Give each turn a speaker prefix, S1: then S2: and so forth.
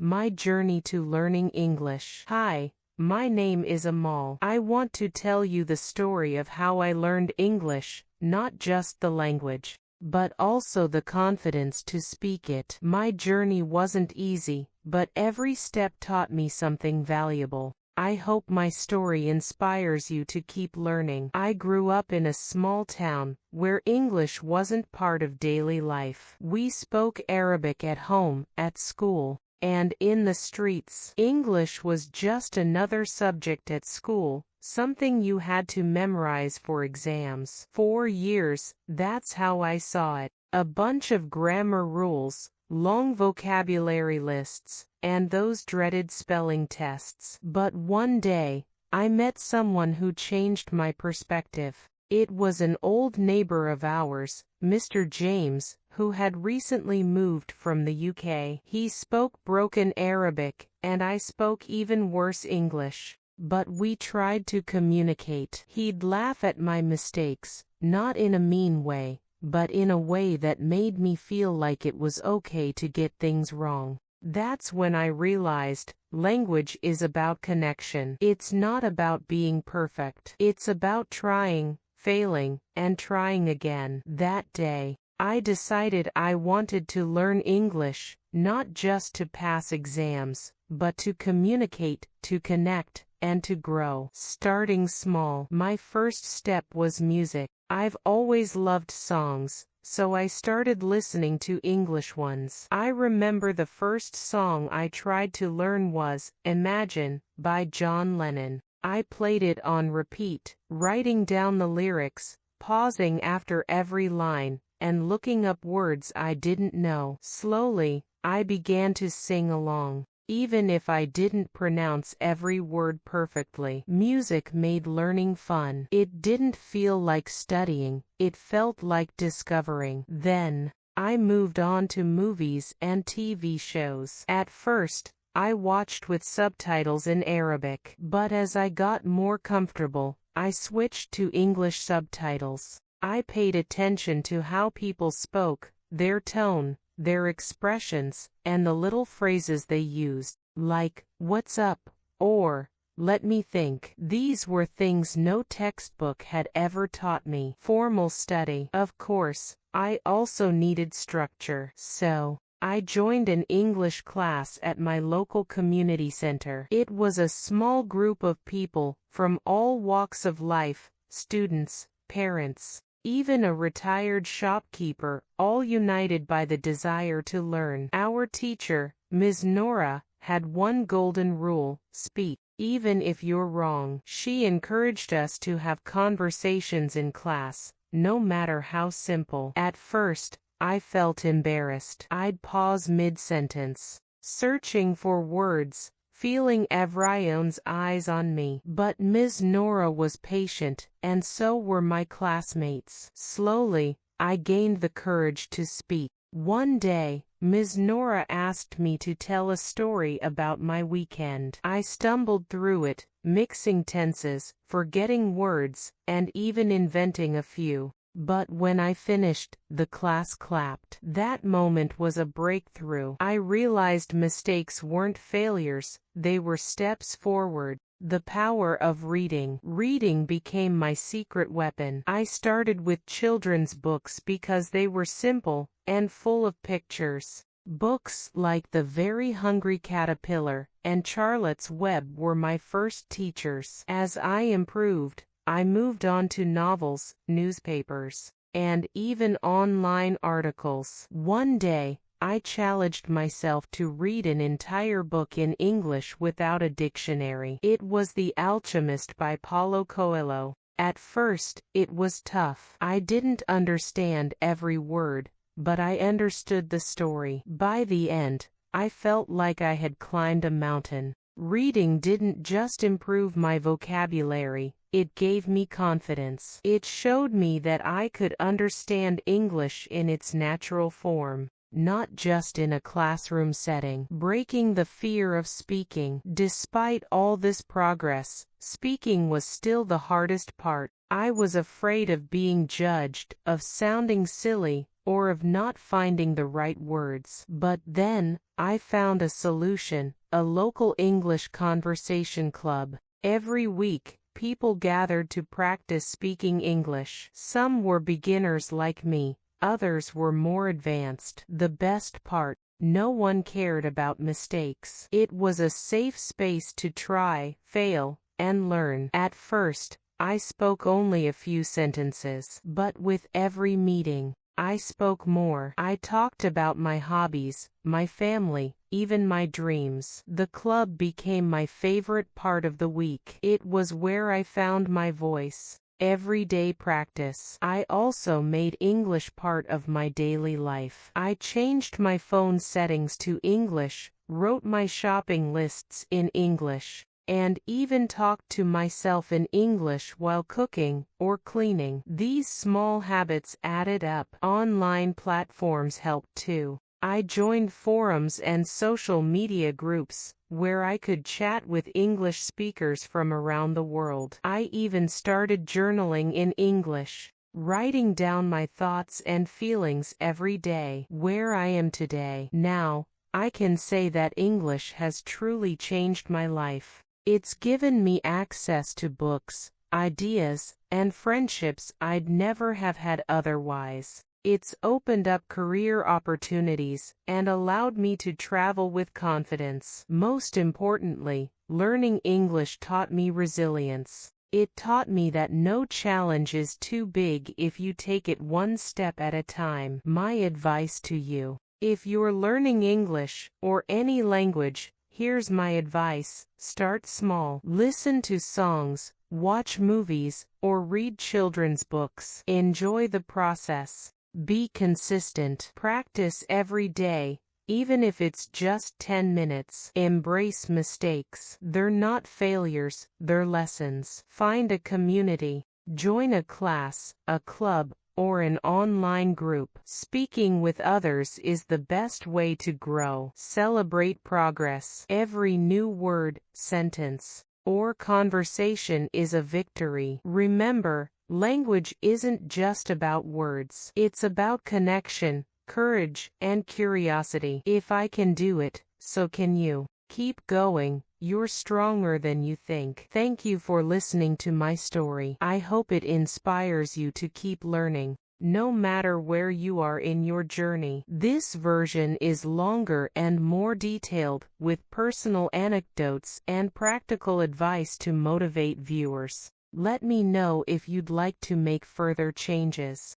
S1: My journey to learning English. Hi, my name is Amal. I want to tell you the story of how I learned English, not just the language, but also the confidence to speak it. My journey wasn't easy, but every step taught me something valuable. I hope my story inspires you to keep learning. I grew up in a small town, where English wasn't part of daily life. We spoke Arabic at home, at school, and in the streets. English was just another subject at school, something you had to memorize for exams. 4 years, that's how I saw it. A bunch of grammar rules, long vocabulary lists, and those dreaded spelling tests. But one day, I met someone who changed my perspective. It was an old neighbor of ours, Mr. James, who had recently moved from the UK. He spoke broken Arabic, and I spoke even worse English. But we tried to communicate. He'd laugh at my mistakes, not in a mean way, but in a way that made me feel like it was okay to get things wrong. That's when I realized, language is about connection. It's not about being perfect. It's about trying, failing, and trying again. That day, I decided I wanted to learn English, not just to pass exams, but to communicate, to connect, and to grow. Starting small. My first step was music. I've always loved songs, so I started listening to English ones. I remember the first song I tried to learn was "Imagine" by John Lennon. I played it on repeat, writing down the lyrics, pausing after every line, and looking up words I didn't know. Slowly, I began to sing along. Even if I didn't pronounce every word perfectly. Music made learning fun. It didn't feel like studying, it felt like discovering. Then, I moved on to movies and TV shows. At first, I watched with subtitles in Arabic. But as I got more comfortable, I switched to English subtitles. I paid attention to how people spoke, their tone, their expressions, and the little phrases they used, like, "What's up?" or, "Let me think." These were things no textbook had ever taught me. Formal study. Of course, I also needed structure. So, I joined an English class at my local community center. It was a small group of people, from all walks of life, students, parents, even a retired shopkeeper, all united by the desire to learn. Our teacher, Ms. Nora, had one golden rule: speak, even if you're wrong. She encouraged us to have conversations in class, no matter how simple. At first, I felt embarrassed. I'd pause mid-sentence, searching for words, feeling everyone's eyes on me. But Ms. Nora was patient, and so were my classmates. Slowly, I gained the courage to speak. One day, Ms. Nora asked me to tell a story about my weekend. I stumbled through it, mixing tenses, forgetting words, and even inventing a few. But when I finished, the class clapped. That moment was a breakthrough. I realized mistakes weren't failures, they were steps forward. The power of reading. Reading became my secret weapon. I started with children's books because they were simple and full of pictures. Books like The Very Hungry Caterpillar and Charlotte's Web were my first teachers. As I improved, I moved on to novels, newspapers, and even online articles. One day, I challenged myself to read an entire book in English without a dictionary. It was The Alchemist by Paulo Coelho. At first, it was tough. I didn't understand every word, but I understood the story. By the end, I felt like I had climbed a mountain. Reading didn't just improve my vocabulary, it gave me confidence. It showed me that I could understand English in its natural form, not just in a classroom setting. Breaking the fear of speaking. Despite all this progress, speaking was still the hardest part. I was afraid of being judged, of sounding silly, or of not finding the right words. But then, I found a solution, a local English conversation club. Every week, people gathered to practice speaking English. Some were beginners like me, others were more advanced. The best part, no one cared about mistakes. It was a safe space to try, fail, and learn. At first, I spoke only a few sentences, but with every meeting, I spoke more. I talked about my hobbies, my family, even my dreams. The club became my favorite part of the week. It was where I found my voice. Everyday practice. I also made English part of my daily life. I changed my phone settings to English, wrote my shopping lists in English, and even talked to myself in English while cooking or cleaning. These small habits added up. Online platforms helped too. I joined forums and social media groups, where I could chat with English speakers from around the world. I even started journaling in English, writing down my thoughts and feelings every day. Where I am today. Now, I can say that English has truly changed my life. It's given me access to books, ideas, and friendships I'd never have had otherwise. It's opened up career opportunities and allowed me to travel with confidence. Most importantly, learning English taught me resilience. It taught me that no challenge is too big if you take it one step at a time. My advice to you: if you're learning English or any language, here's my advice: start small. Listen to songs, watch movies, or read children's books. Enjoy the process. Be consistent. Practice every day, even if it's just 10 minutes. Embrace mistakes. They're not failures, they're lessons. Find a community. Join a class, a club, or an online group. Speaking with others is the best way to grow. Celebrate progress. Every new word, sentence, or conversation is a victory. Remember, language isn't just about words. It's about connection, courage, and curiosity. If I can do it, so can you. Keep going. You're stronger than you think. Thank you for listening to my story. I hope it inspires you to keep learning, no matter where you are in your journey. This version is longer and more detailed, with personal anecdotes and practical advice to motivate viewers. Let me know if you'd like to make further changes.